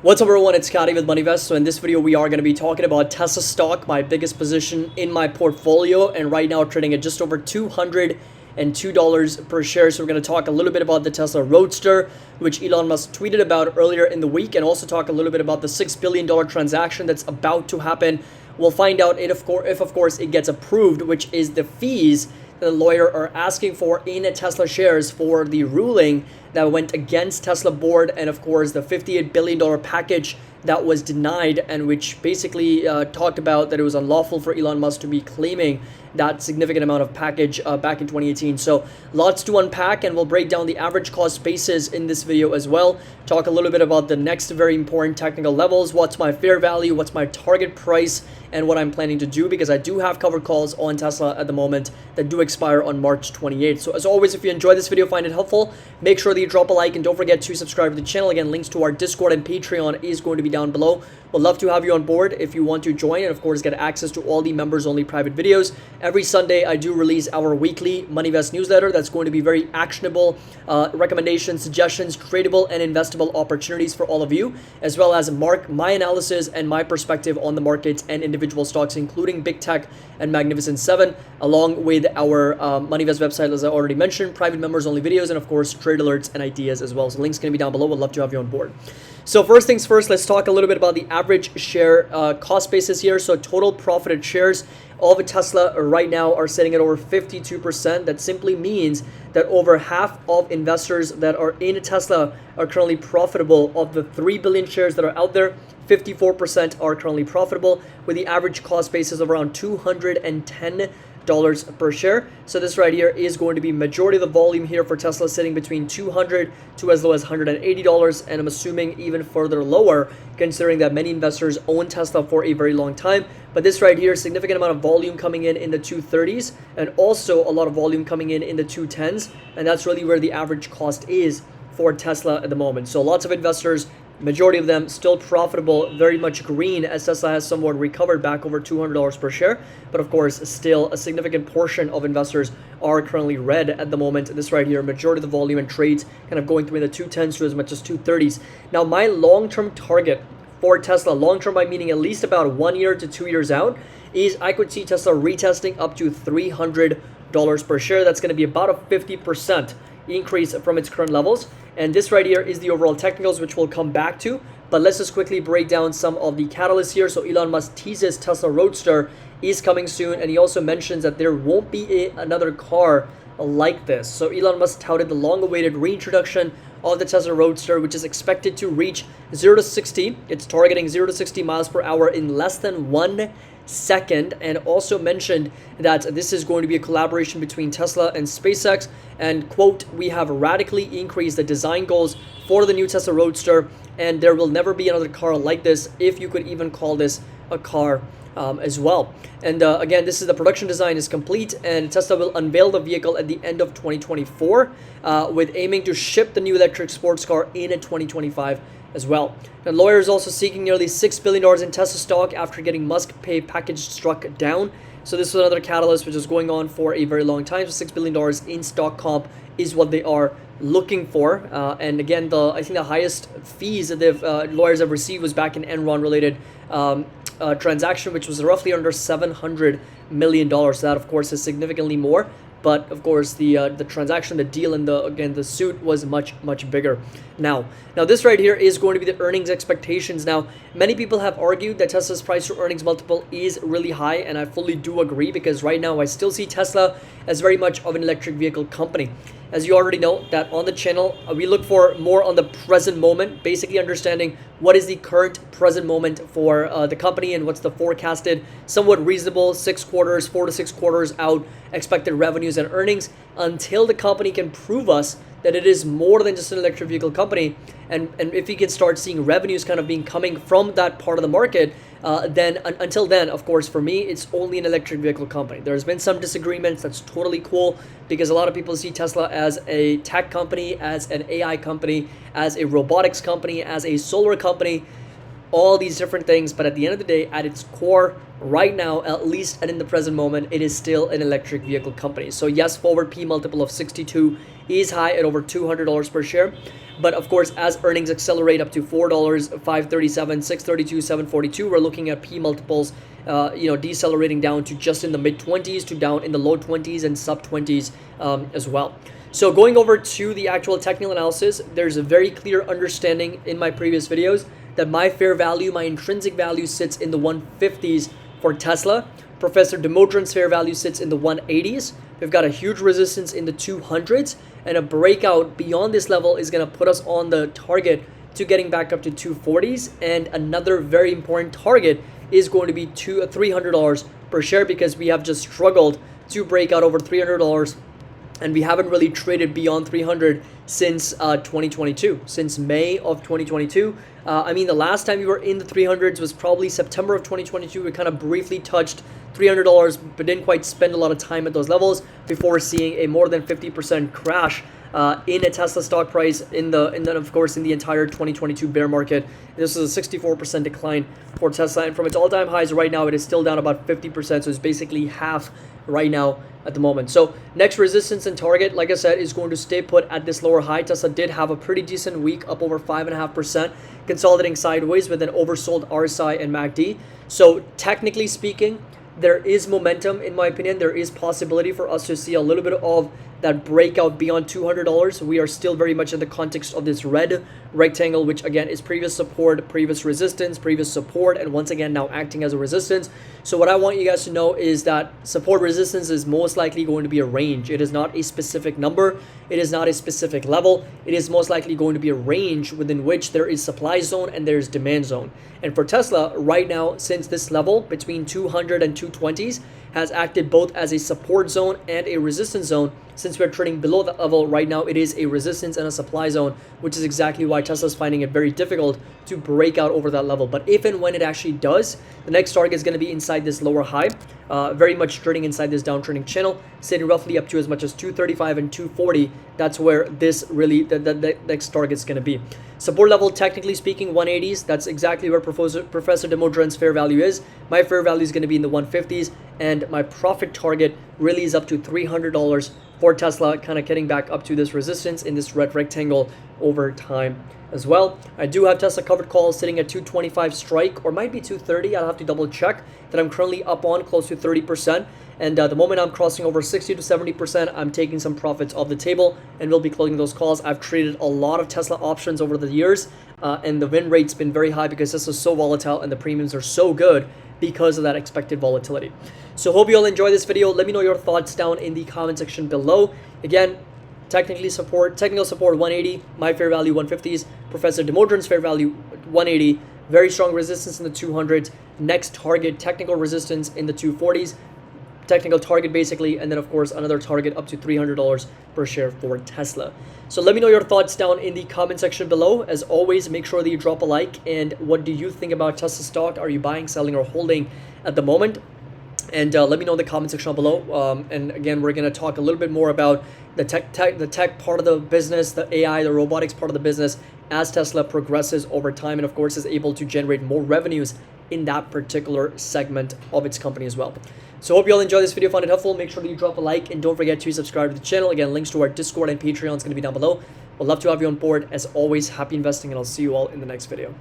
What's up everyone, it's Scotty with MoneyVest. So in this video we are going to be talking about Tesla stock, my biggest position in my portfolio, and right now trading at just over $202 per share. So we're going to talk a little bit about the Tesla Roadster, which Elon Musk tweeted about earlier in the week, and also talk a little bit about the $6 billion transaction that's about to happen. We'll find out if of course it gets approved, which is the fees the lawyer are asking for in Tesla shares for the ruling that went against Tesla board, and of course the $58 billion package that was denied, and which basically talked about that it was unlawful for Elon Musk to be claiming that significant amount of package back in 2018. So lots to unpack, and we'll break down the average cost basis in this video as well. Talk a little bit about the next very important technical levels, what's my fair value, what's my target price, and what I'm planning to do, because I do have covered calls on Tesla at the moment that do expire on March 28th. So as always, if you enjoyed this video, find it helpful, make sure that you drop a like, and don't forget to subscribe to the channel. Again, links to our Discord and Patreon is going to be down below. We'd love to have you on board if you want to join, and of course get access to all the members only private videos. Every Sunday I do release our weekly MoneyVest newsletter that's going to be very actionable recommendations, suggestions, tradable and investable opportunities for all of you, as well as my analysis and my perspective on the markets and individual stocks, including big tech and Magnificent 7, along with our MoneyVest website, as I already mentioned, private members only videos, and of course trade alerts and ideas as well. So links going to be down below. We'd love to have you on board. So first things first, let's talk a little bit about the average share cost basis here. So total profited shares of Tesla right now are sitting at over 52%. That simply means that over half of investors that are in Tesla are currently profitable. Of the 3 billion shares that are out there, 54% are currently profitable, with the average cost basis of around $210 per share. So this right here is going to be majority of the volume here for Tesla, sitting between $200 to as low as $180, and I'm assuming even further lower, considering that many investors own Tesla for a very long time. But this right here, significant amount of volume coming in the 230s, and also a lot of volume coming in the 210s, and that's really where the average cost is for Tesla at the moment. So lots of investors, majority of them still profitable, very much green, as Tesla has somewhat recovered back over $200 per share. But of course, still a significant portion of investors are currently red at the moment. This right here, majority of the volume and trades kind of going through in the 210s to as much as 230s. Now, my long-term target for Tesla, long-term by meaning at least about 1 year to 2 years out, is I could see Tesla retesting up to $300 per share. That's going to be about a 50% increase from its current levels. And this right here is the overall technicals, which we'll come back to. But let's just quickly break down some of the catalysts here. So Elon Musk teases Tesla Roadster is coming soon, and he also mentions that there won't be another car like this. So Elon Musk touted the long-awaited reintroduction of the Tesla Roadster, which is expected to reach 0 to 60. It's targeting 0 to 60 miles per hour in less than 1 second, and also mentioned that this is going to be a collaboration between Tesla and SpaceX, and quote, "We have radically increased the design goals for the new Tesla Roadster, and there will never be another car like this, if you could even call this a car as well." And again, this is the production design is complete, and Tesla will unveil the vehicle at the end of 2024, with aiming to ship the new electric sports car in 2025 as well. The lawyer is also seeking nearly $6 billion in Tesla stock after getting Musk pay package struck down. So this was another catalyst which is going on for a very long time. So $6 billion in stock comp is what they are looking for. And again, I think the highest fees that lawyers have received was back in Enron related transaction, which was roughly under $700 million. So that of course is significantly more. But of course, the transaction, the deal, and the suit was much bigger. Now this right here is going to be the earnings expectations. Now, many people have argued that Tesla's price to earnings multiple is really high, and I fully do agree, because right now I still see Tesla as very much of an electric vehicle company. As you already know, that on the channel, we look for more on the present moment, basically understanding what is the current present moment for the company, and what's the forecasted, somewhat reasonable 4 to 6 quarters out expected revenues and earnings, until the company can prove us that it is more than just an electric vehicle company. And if we can start seeing revenues kind of being coming from that part of the market, then until then, of course, for me, it's only an electric vehicle company. There's been some disagreements. That's totally cool, because a lot of people see Tesla as a tech company, as an AI company, as a robotics company, as a solar company. all these different things, but at the end of the day, at its core, right now, at least and in the present moment, it is still an electric vehicle company. So yes, forward P multiple of 62 is high at over $200 per share. But of course, as earnings accelerate up to $4, $5.37, $6.32, $7.42, we're looking at P multiples, decelerating down to just in the mid 20s to down in the low 20s and sub 20s as well. So going over to the actual technical analysis, there's a very clear understanding in my previous videos that my fair value, my intrinsic value sits in the 150s for Tesla. Professor Demodron's fair value sits in the 180s. We've got a huge resistance in the 200s, and a breakout beyond this level is going to put us on the target to getting back up to 240s. And another very important target is going to be $300 per share, because we have just struggled to break out over $300, and we haven't really traded beyond 300 since 2022, since May of 2022. I mean, the last time we were in the 300s was probably September of 2022. We kind of briefly touched $300, but didn't quite spend a lot of time at those levels before seeing a more than 50% crash in a Tesla stock price in the entire 2022 bear market. This is a 64% decline for Tesla, and from its all-time highs right now, it is still down about 50%. So it's basically half right now at the moment. So next resistance and target, like I said, is going to stay put at this lower high. Tesla did have a pretty decent week, up over 5.5%, consolidating sideways with an oversold RSI and MACD. So technically speaking, there is momentum, in my opinion. There is possibility for us to see a little bit of that breakout beyond $200. We are still very much in the context of this red rectangle, which again is previous support, previous resistance, previous support, and once again now acting as a resistance. So what I want you guys to know is that support resistance is most likely going to be a range. It is not a specific number. It is not a specific level. It is most likely going to be a range within which there is supply zone and there is demand zone. And for Tesla right now, since this level between 200 and 220s has acted both as a support zone and a resistance zone, since we're trading below that level right now, it is a resistance and a supply zone, which is exactly why Tesla's finding it very difficult to break out over that level. But if and when it actually does, the next target is going to be inside this lower high, very much trading inside this downtrending channel, sitting roughly up to as much as 235 and 240. That's where this really, the next target is going to be. Support level, technically speaking, 180s. That's exactly where Professor Demodron's fair value is. My fair value is going to be in the 150s, and my profit target really is up to $300 for Tesla, kind of getting back up to this resistance in this red rectangle over time as well. I do have Tesla covered calls sitting at 225 strike, or might be 230. I'll have to double check, that I'm currently up on close to 30%. And the moment I'm crossing over 60 to 70%, I'm taking some profits off the table and we'll be closing those calls. I've traded a lot of Tesla options over the years, and the win rate's been very high because this is so volatile and the premiums are so good because of that expected volatility. So hope you all enjoy this video. Let me know your thoughts down in the comment section below. Again, technical support 180, my fair value 150s, Professor Demodron's fair value 180, very strong resistance in the 200s, next target technical resistance in the 240s, technical target basically, and then of course another target up to $300 per share for Tesla. So let me know your thoughts down in the comment section below. As always, make sure that you drop a like, and what do you think about Tesla stock? Are you buying, selling, or holding at the moment? And let me know in the comment section below. And again, we're going to talk a little bit more about the tech part of the business, the AI, the robotics part of the business, as Tesla progresses over time and of course is able to generate more revenues in that particular segment of its company as well. So hope you all enjoy this video, found it helpful. Make sure that you drop a like and don't forget to subscribe to the channel. Again, links to our Discord and Patreon is going to be down below. We'd love to have you on board. As always, happy investing, and I'll see you all in the next video.